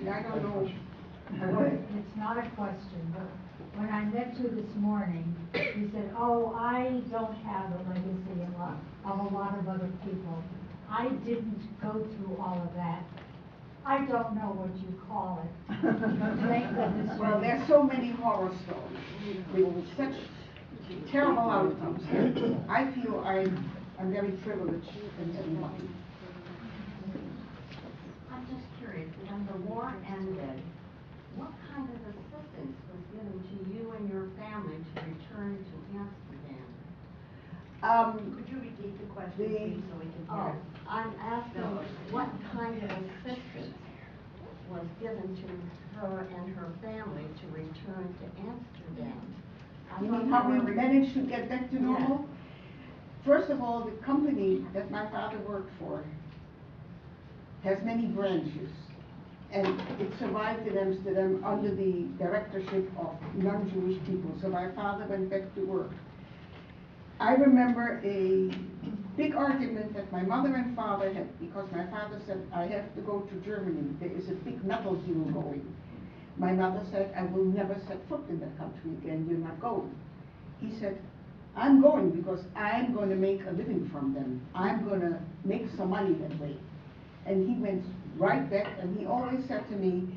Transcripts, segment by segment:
question. I don't know. It's not a question, but when I met you this morning, you said, oh, I don't have a legacy of a lot of other people. I didn't go through all of that. I don't know what you call it. Thank goodness. Well, there's so many horror stories with such terrible outcomes. I feel I'm very privileged and lucky. I'm just curious, when the war ended, what kind of assistance was given to you and your family to return to Amsterdam? Could you repeat the question, please, so we can hear it? I'm asking what kind of assistance was given to her and her family to return to Amsterdam? You mean how we managed to get back to normal? First of all, the company that my father worked for has many branches, and it survived in Amsterdam under the directorship of non-Jewish people. So my father went back to work. I remember a big argument that my mother and father had because my father said, I have to go to Germany. There is a big metal deal going. My mother said, I will never set foot in that country again. You're not going. He said, I'm going because I'm going to make a living from them. I'm going to make some money that way. And he went right back, and he always said to me,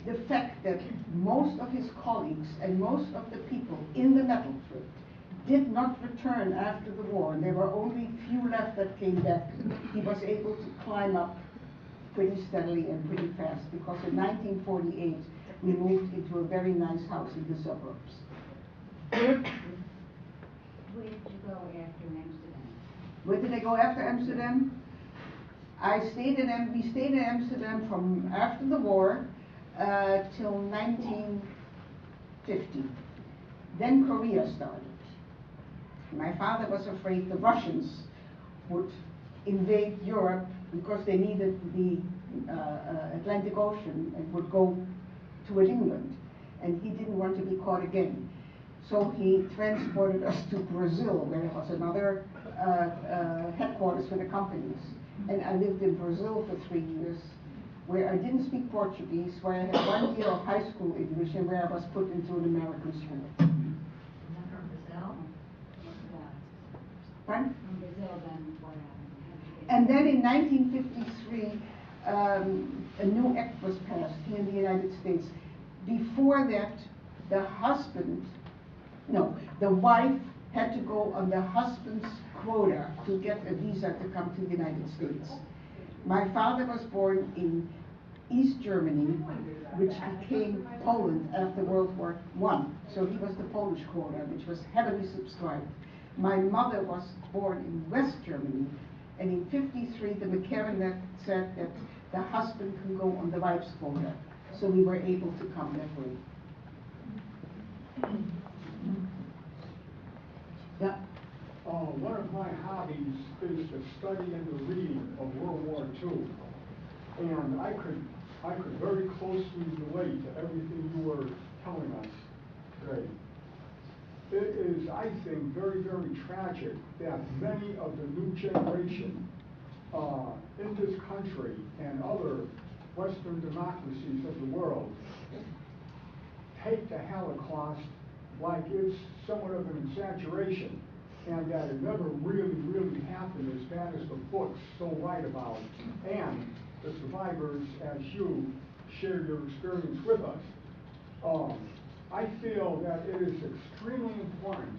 the fact that most of his colleagues and most of the people in the metal trade did not return after the war, and there were only few left that came back, he was able to climb up pretty steadily and pretty fast, because in 1948 we moved into a very nice house in the suburbs. Where did you go after Amsterdam? Where did I go after Amsterdam? We stayed in Amsterdam from after the war till 1950. Then Korea started. My father was afraid the Russians would invade Europe because they needed the Atlantic Ocean and would go toward England, and he didn't want to be caught again. So he transported us to Brazil, where there was another headquarters for the companies. And I lived in Brazil for 3 years, where I didn't speak Portuguese, where I had 1 year of high school English, and where I was put into an American school. From Brazil? Pardon? From Brazil, then what happened? And then in 1953, a new act was passed here in the United States. Before that, the wife had to go on the husband's quota to get a visa to come to the United States. My father was born in East Germany, which became Poland after World War I. So he was the Polish quota, which was heavily subscribed. My mother was born in West Germany, and in '53 the McCarran Act said that the husband can go on the wife's quota. So we were able to come that way. Yeah. One of my hobbies is the study and the reading of World War II. And I could very closely relate to everything you were telling us today. It is, I think, very, very tragic that many of the new generation in this country and other Western democracies of the world take the Holocaust like it's somewhat of an exaggeration, and that it never really, really happened as bad as the books so write about, and the survivors, as you share your experience with us. I feel that it is extremely important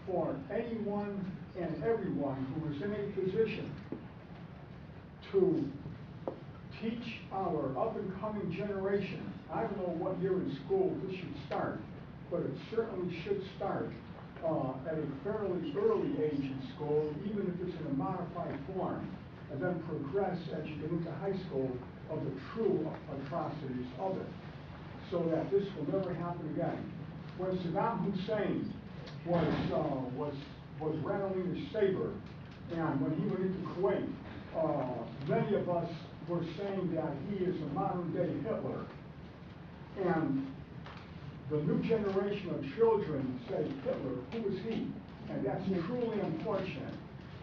for anyone and everyone who is in a position to teach our up-and-coming generation. I don't know what year in school this should start, but it certainly should start at a fairly early age in school, even if it's in a modified form, and then progress as you get into high school of the true atrocities of it, so that this will never happen again. When Saddam Hussein was rattling his saber, and when he went into Kuwait, many of us were saying that he is a modern-day Hitler. And the new generation of children say, Hitler, who is he? And that's truly unfortunate,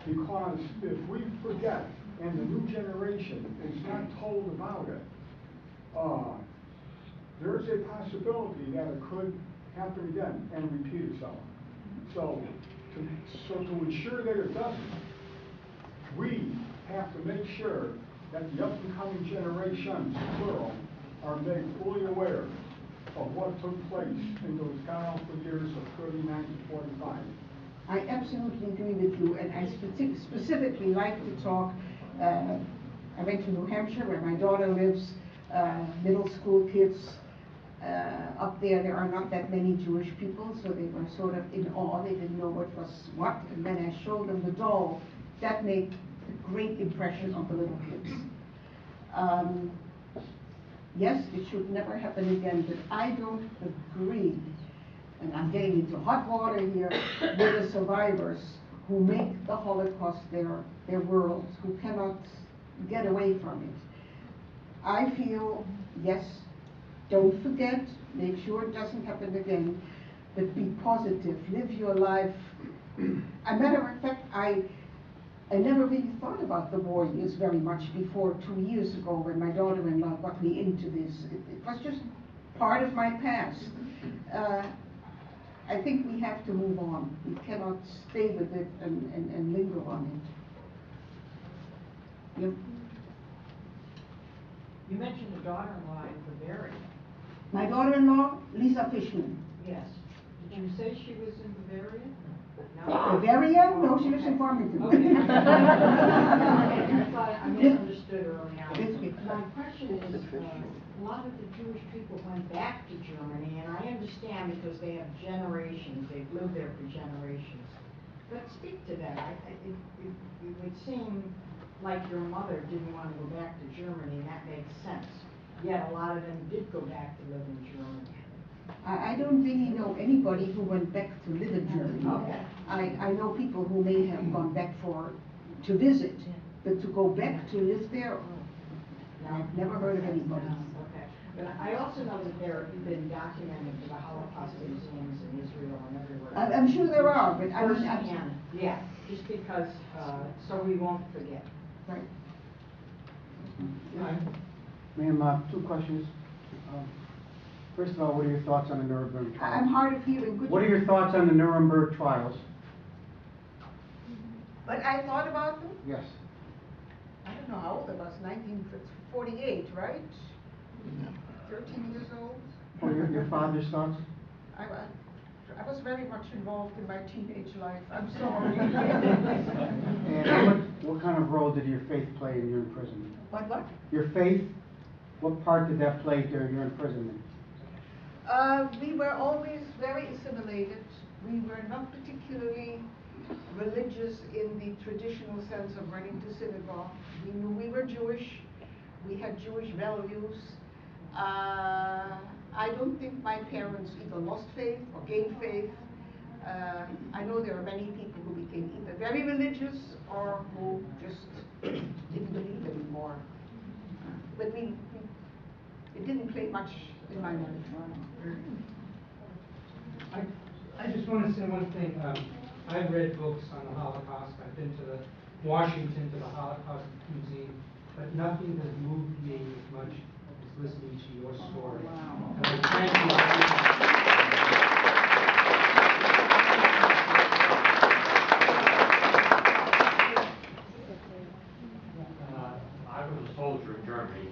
because if we forget and the new generation is not told about it, there is a possibility that it could happen again and repeat itself. So to ensure that it doesn't, we have to make sure that the up-and-coming generations, plural, are made fully aware of what took place in those god-awful years of 39 to 45. I absolutely agree with you, and I specifically like to talk. I went to New Hampshire, where my daughter lives. Middle school kids up there are not that many Jewish people, so they were sort of in awe. They didn't know what was what, and then I showed them the doll. That made a great impression on the little kids. Yes, it should never happen again, but I don't agree, and I'm getting into hot water here, with the survivors who make the Holocaust their world, who cannot get away from it. I feel, yes, don't forget, make sure it doesn't happen again, but be positive, live your life. As a matter of fact, I never really thought about the war years very much before 2 years ago when my daughter-in-law got me into this. It was just part of my past. I think we have to move on. We cannot stay with it and linger on it. Yep. You mentioned a daughter-in-law in Bavaria. My daughter-in-law, Lisa Fishman. Yes. Did you say she was in Bavaria? Bavaria? No, she lives in Farmington. Okay. I thought I misunderstood early on. It's good. My question is, a lot of the Jewish people went back to Germany, and I understand because they have generations, they've lived there for generations. But speak to that. It would seem like your mother didn't want to go back to Germany, and that makes sense. Yet a lot of them did go back to live in Germany. I don't really know anybody who went back to live in Germany. Okay. I know people who may have gone back to visit, but to go back to live there, I've never heard of anybody. Okay. But I also know that there have been documented the Holocaust museums in Israel and everywhere. I'm sure there are, but I mean, Firsthand, yeah, just because, so we won't forget. right. Ma'am, two questions. First of all, what are your thoughts on the Nuremberg trials? I'm hard of hearing. What are your thoughts on the Nuremberg trials? But I thought about them. Yes. I don't know how old I was, 1948, right? 13 years old. What are your father's thoughts? I was very much involved in my teenage life. I'm sorry. And what kind of role did your faith play in your imprisonment? What? Your faith, what part did that play during your imprisonment? We were always very assimilated. We were not particularly religious in the traditional sense of running to synagogue. We knew we were Jewish. We had Jewish values. I don't think my parents either lost faith or gained faith. I know there are many people who became either very religious or who just didn't believe anymore. But it didn't play much in my life. I just want to say one thing. I've read books on the Holocaust. I've been to Washington, to the Holocaust Museum, but nothing has moved me as much as listening to your story. And I thank you. I was a soldier in Germany.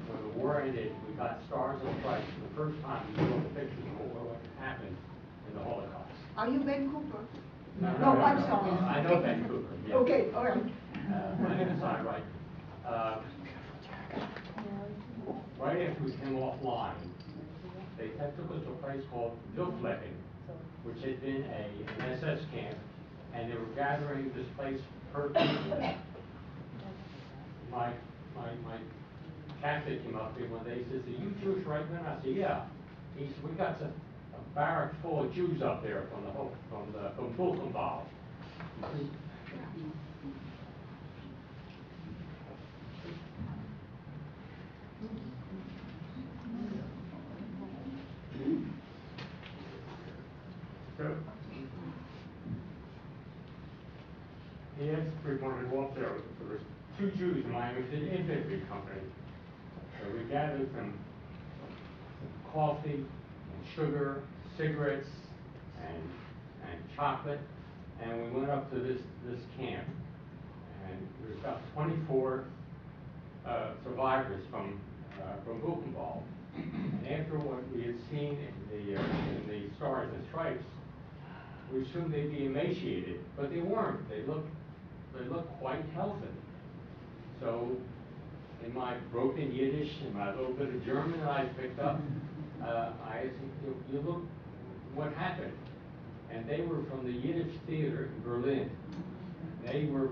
When the war ended, we got Stars of Christ for the first time. We saw the pictures of what happened in the Holocaust. Are you Ben Cooper? No, I'm sorry. I know Ben Cooper. Yeah. Okay, all right. My name is Cy Wright. Right after we came offline, they took us to a place called Vilflecken, which had been an SS camp, and they were gathering displaced persons. My captain came up to me one day. He says, "Are you Jewish right now?" I said, "Yeah." He said, "We got a barrack full of Jews up there from Buchenwald." So he asked if we wanted started off there was 2 Jews in my infantry company. So we gathered some coffee and sugar, cigarettes, and chocolate, and we went up to this camp. And there was about 24 survivors from Buchenwald. And after what we had seen in the Stars and Stripes, we assumed they'd be emaciated, but they weren't. They looked quite healthy. So, in my broken Yiddish and my little bit of German that I picked up, I asked them, you look, what happened? And they were from the Yiddish theater in Berlin. They were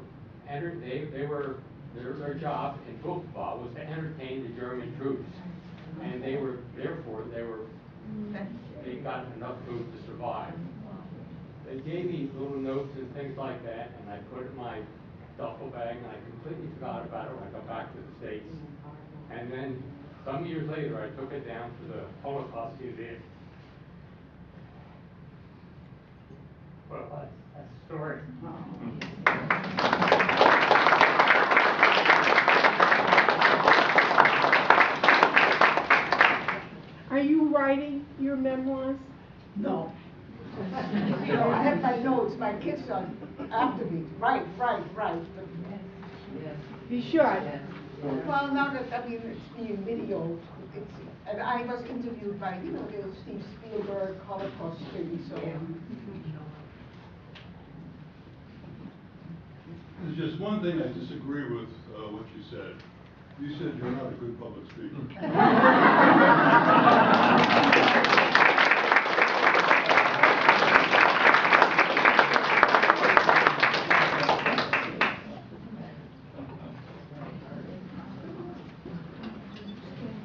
their job in Buchenwald was to entertain the German troops, and they got enough food to survive. They gave me little notes and things like that, and I put it in my duffel bag, and I completely forgot about it when I got back to the States. And then some years later, I took it down to the Holocaust Museum. Well, that's the story. Are you writing your memoirs? No. No, I have my notes, my kids are after me, right. You should. Well, now that, I mean, it's being videoed, and I was interviewed by, the Steve Spielberg Holocaust thing, so. There's just one thing I disagree with what you said. You said you're not a good public speaker.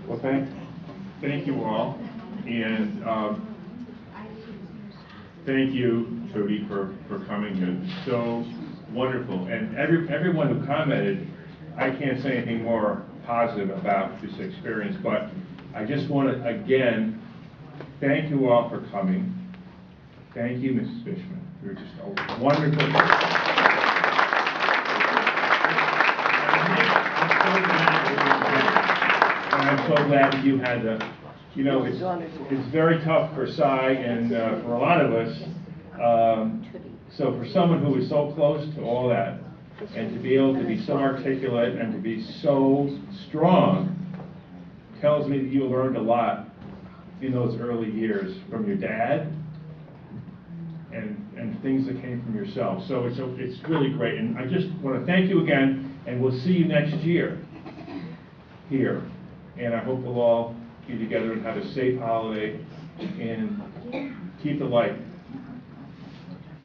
Well, thank you all, and thank you, Trudy, for coming. It's so wonderful, and everyone who commented, I can't say anything more positive about this experience, but I just want to again thank you all for coming. Thank you, Mrs. Fishman. You're just a wonderful. And I'm so glad that you had the, it's very tough for Cy and for a lot of us. So for someone who is so close to all that, and to be able to be so articulate and to be so strong, tells me that you learned a lot in those early years from your dad and things that came from yourself. So it's really great, and I just want to thank you again, and we'll see you next year here. And I hope we'll all be together and have a safe holiday and keep the light.